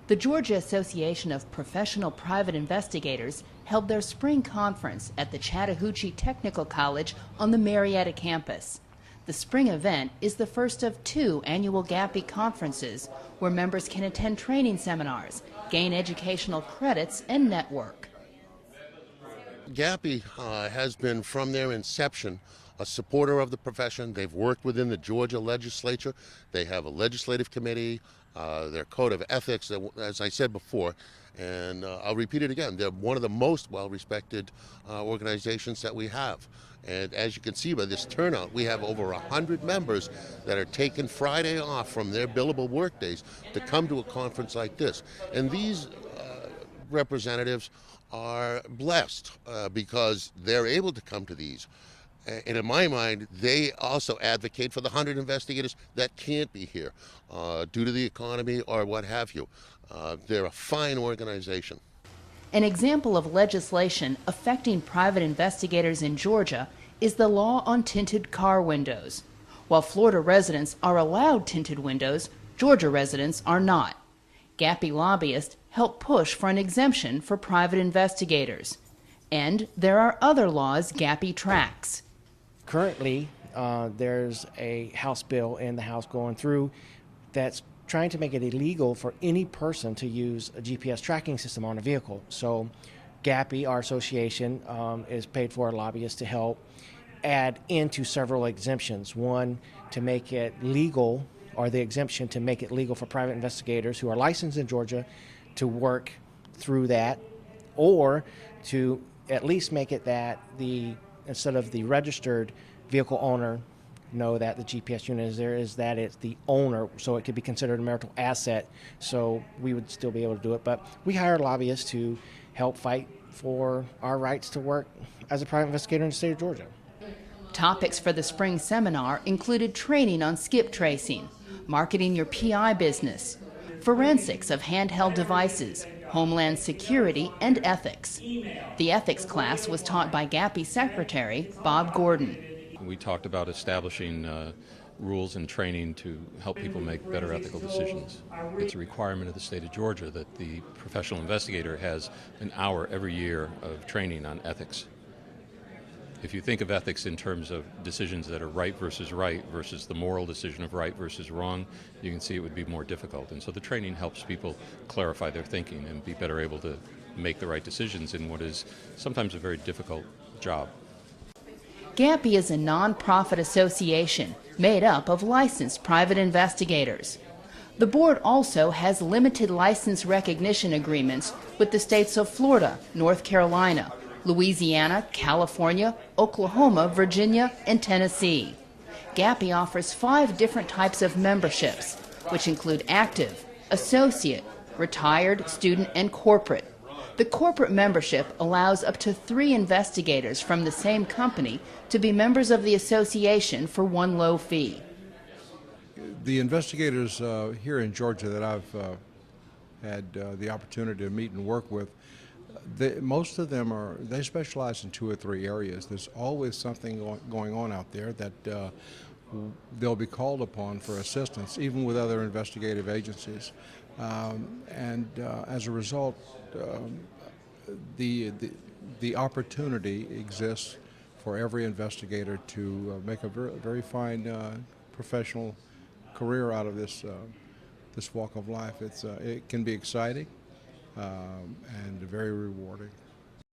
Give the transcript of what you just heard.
The Georgia Association of Professional Private Investigators held their spring conference at the Chattahoochee Technical College on the Marietta campus. The spring event is the first of 2 annual GAPPI conferences where members can attend training seminars, gain educational credits, and network. GAPPI has been from their inception a supporter of the profession. They've worked within the Georgia legislature. They have a legislative committee, their code of ethics, as I said before, and I'll repeat it again, they're one of the most well-respected organizations that we have. And as you can see by this turnout, we have over 100 members that are taking Friday off from their billable work days to come to a conference like this. And these representatives are blessed because they're able to come to these. And in my mind, they also advocate for the 100 investigators that can't be here due to the economy or what have you. They're a fine organization. An example of legislation affecting private investigators in Georgia is the law on tinted car windows. While Florida residents are allowed tinted windows, Georgia residents are not. GAPPI lobbyists help push for an exemption for private investigators. And there are other laws GAPPI tracks. Currently, there's a House bill in the House going through that's trying to make it illegal for any person to use a GPS tracking system on a vehicle. So GAPPI, our association, is paid for a lobbyist to help add into several exemptions. One, to make it legal, or the exemption to make it legal for private investigators who are licensed in Georgia to work through that, or to at least make it that instead of the registered vehicle owner know that the GPS unit is there, is that it's the owner, so it could be considered a marital asset, so we would still be able to do it. But we hire lobbyists to help fight for our rights to work as a private investigator in the state of Georgia. Topics for the spring seminar included training on skip tracing, marketing your PI business, forensics of handheld devices, homeland security, and ethics. The ethics class was taught by GAPPI Secretary Bob Gordon. We talked about establishing rules and training to help people make better ethical decisions. It's a requirement of the state of Georgia that the professional investigator has an hour every year of training on ethics. If you think of ethics in terms of decisions that are right versus the moral decision of right versus wrong, you can see it would be more difficult. And so the training helps people clarify their thinking and be better able to make the right decisions in what is sometimes a very difficult job. GAPPI is a nonprofit association made up of licensed private investigators. The board also has limited license recognition agreements with the states of Florida, North Carolina, Louisiana, California, Oklahoma, Virginia, and Tennessee. GAPPI offers 5 different types of memberships, which include active, associate, retired, student, and corporate. The corporate membership allows up to 3 investigators from the same company to be members of the association for one low fee. The investigators here in Georgia that I've had the opportunity to meet and work with, most of them they specialize in 2 or 3 areas. There's always something going on out there that they'll be called upon for assistance, even with other investigative agencies. As a result, the opportunity exists for every investigator to make a very fine professional career out of this walk of life. It can be exciting and very rewarding.